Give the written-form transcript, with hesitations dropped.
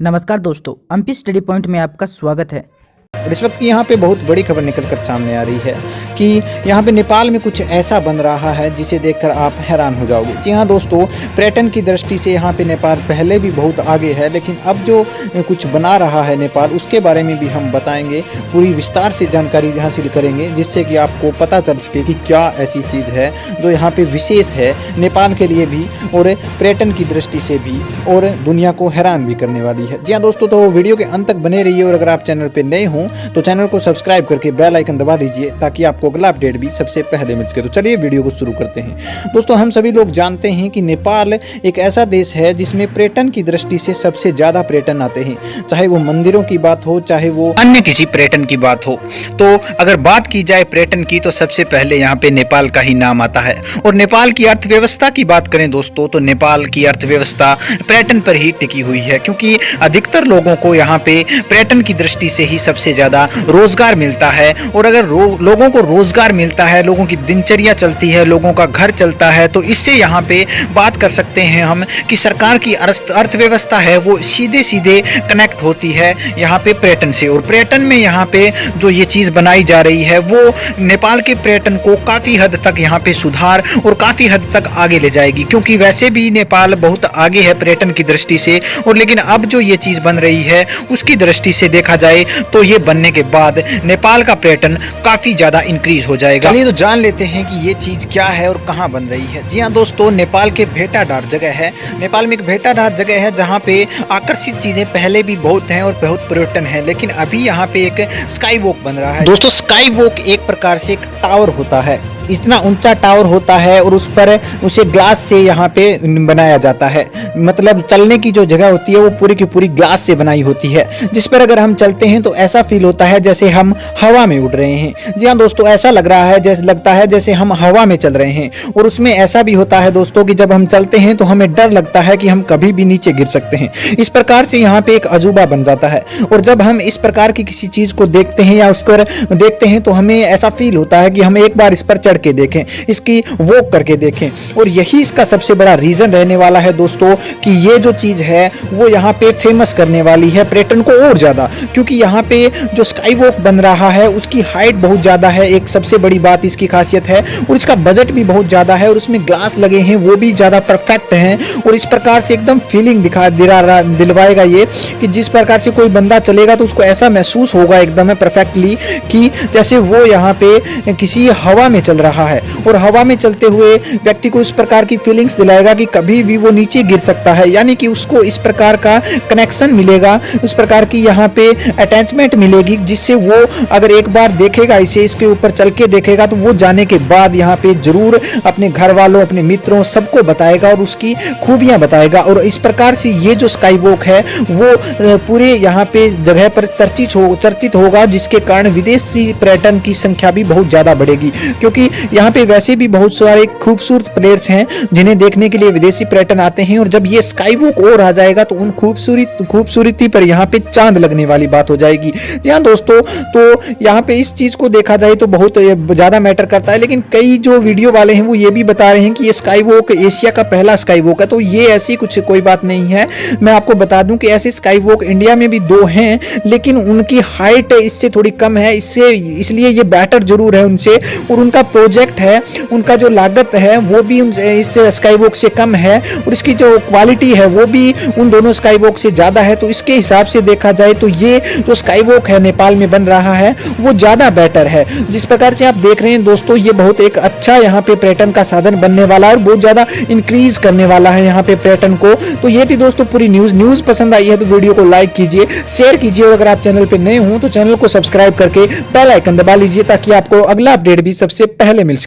नमस्कार दोस्तों, MP study point में आपका स्वागत है। इस वक्त की यहाँ पे बहुत बड़ी खबर निकलकर सामने आ रही है कि यहाँ पे नेपाल में कुछ ऐसा बन रहा है जिसे देखकर आप हैरान हो जाओगे। जी हाँ दोस्तों, पर्यटन की दृष्टि से यहाँ पे नेपाल पहले भी बहुत आगे है, लेकिन अब जो कुछ बना रहा है नेपाल, उसके बारे में भी हम बताएंगे, पूरी विस्तार से जानकारी हासिल करेंगे, जिससे कि आपको पता चल सके कि क्या ऐसी चीज़ है जो यहाँ पे विशेष है नेपाल के लिए भी और पर्यटन की दृष्टि से भी, और दुनिया को हैरान भी करने वाली है। जी हाँ दोस्तों, तो वीडियो के अंत तक बने रहिए, और अगर आप चैनल पर नए हों तो चैनल को सब्सक्राइब करके बेल आइकन दबा दीजिए ताकि आपको अगला अपडेट भी सबसे पहले मिल सके। तो चलिए वीडियो को शुरू करते हैं। दोस्तों, हम सभी लोग जानते हैं कि नेपाल एक ऐसा देश है जिसमें पर्यटन की दृष्टि से सबसे ज्यादा पर्यटन आते हैं, चाहे वो मंदिरों की बात हो, चाहे वो अन्य किसी पर्यटन की बात हो। तो अगर बात की जाए पर्यटन की, तो सबसे पहले यहाँ पे नेपाल का ही नाम आता है। और नेपाल की अर्थव्यवस्था की बात करें दोस्तों, तो नेपाल की अर्थव्यवस्था पर्यटन पर ही टिकी हुई है, क्योंकि अधिकतर लोगों को यहाँ पे पर्यटन की दृष्टि से ही सबसे ज्यादा रोजगार मिलता है। और अगर लोगों को रोजगार मिलता है, लोगों की दिनचर्या चलती है, लोगों का घर चलता है, तो इससे यहाँ पे बात कर सकते हैं हम कि सरकार की अर्थव्यवस्था है वो सीधे सीधे कनेक्ट होती है यहाँ पे पर्यटन से। और पर्यटन में यहाँ पे जो ये चीज़ बनाई जा रही है वो नेपाल के पर्यटन को काफ़ी हद तक यहाँ पे सुधार और काफ़ी हद तक आगे ले जाएगी, क्योंकि वैसे भी नेपाल बहुत आगे है पर्यटन की दृष्टि से। और लेकिन अब जो ये चीज़ बन रही है उसकी दृष्टि से देखा जाए तो ये बनने के बाद नेपाल का पर्यटन काफी ज्यादा इंक्रीज हो जाएगा। चलिए तो जान लेते हैं कि ये चीज क्या है और कहाँ बन रही है। जी हाँ दोस्तों, नेपाल के भेटाडार जगह है। नेपाल में एक भेटाडार जगह है जहाँ पे आकर्षित चीजें पहले भी बहुत हैं और बहुत पर्यटन है, लेकिन अभी यहाँ पे एक स्काई वॉक बन रहा है। दोस्तों, स्काई वॉक एक प्रकार से एक टावर होता है, इतना ऊंचा टावर होता है, और उस पर उसे ग्लास से यहाँ पे बनाया जाता है। मतलब चलने की जो जगह होती है वो पूरी की पूरी ग्लास से बनाई होती है, जिस पर अगर हम चलते हैं तो ऐसा फील होता है जैसे हम हवा में उड़ रहे हैं। जी हाँ दोस्तों, ऐसा लग रहा है जैसे लगता है जैसे हम हवा में चल रहे हैं। और उसमें ऐसा भी होता है दोस्तों कि जब हम चलते हैं तो हमें डर लगता है कि हम कभी भी नीचे गिर सकते हैं। इस प्रकार से यहाँ पे एक अजूबा बन जाता है। और जब हम इस प्रकार की किसी चीज को देखते हैं या उसको देखते हैं तो हमें ऐसा फील होता है कि हम एक बार इस पर चढ़ के देखें, इसकी वॉक करके देखें। और यही इसका सबसे बड़ा रीजन रहने वाला है दोस्तों कि ये जो चीज है वो यहाँ पे फेमस करने वाली है पर्यटन को और ज्यादा, क्योंकि यहाँ पे जो स्काई वॉक बन रहा है उसकी हाइट बहुत ज्यादा है, एक सबसे बड़ी बात इसकी खासियत है। और इसका बजट भी बहुत ज्यादा है, और उसमें ग्लास लगे हैं वो भी ज्यादा परफेक्ट हैं। और इस प्रकार से एकदम फीलिंग दिलवाएगा ये कि जिस प्रकार से कोई बंदा चलेगा तो उसको ऐसा महसूस होगा एकदम परफेक्टली कि जैसे वो यहाँ पे किसी हवा में चल रहा है। और हवा में चलते हुए व्यक्ति को इस प्रकार की फीलिंग्स दिलाएगा कि कभी भी वो नीचे गिर सकता है, यानी कि उसको इस प्रकार का कनेक्शन मिलेगा, उस प्रकार की यहाँ पे अटैचमेंट मिलेगी, जिससे वो अगर एक बार देखेगा इसे, इसके ऊपर चल के देखेगा, तो वो जाने के बाद यहाँ पे जरूर अपने घर वालों, अपने मित्रों, सबको बताएगा और उसकी खूबियां बताएगा। और इस प्रकार से ये जो स्काई वॉक है वो पूरे यहाँ पे जगह पर चर्चित होगा, जिसके कारण विदेशी पर्यटन की संख्या भी बहुत ज्यादा बढ़ेगी, क्योंकि यहाँ पे वैसे भी बहुत सारे खूबसूरत प्लेस हैं जिन्हें देखने के लिए विदेशी पर्यटन आते हैं। और जब ये स्काई वॉक और आ जाएगा तो उन खूबसूरती पर यहाँ पे चांद लगने वाली बात हो जाएगी। जी हाँ दोस्तों, तो यहाँ पे इस चीज को देखा जाए तो बहुत ज्यादा मैटर करता है, लेकिन कई जो वीडियो वाले हैं वो ये भी बता रहे हैं कि ये स्काई वॉक एशिया का पहला स्काई वॉक है। तो ये ऐसी कुछ कोई बात नहीं है। मैं आपको बता दूं कि ऐसे स्काई वॉक इंडिया में भी 2 हैं, लेकिन उनकी हाइट इससे थोड़ी कम है, इसलिए ये बेटर जरूर है उनसे। और उनका प्रोजेक्ट है, उनका जो लागत है वो भी इस स्काई वॉक से कम है, और इसकी जो क्वालिटी है वो भी उन दोनों स्काई वॉक से ज्यादा है। तो इसके हिसाब से देखा जाए तो ये जो स्काई वॉक है नेपाल में बन रहा है वो ज्यादा बेटर है। जिस प्रकार से आप देख रहे हैं दोस्तों, ये बहुत एक अच्छा यहाँ पे पर्यटन का साधन बनने वाला है और बहुत ज्यादा इंक्रीज करने वाला है यहाँ पे पर्यटन को। तो ये थी दोस्तों पूरी न्यूज पसंद आई है तो वीडियो को लाइक कीजिए, शेयर कीजिए, और अगर आप चैनल पे नए हो तो चैनल को सब्सक्राइब करके बेल आइकन दबा लीजिए ताकि आपको अगला अपडेट भी सबसे पहले मिल सके।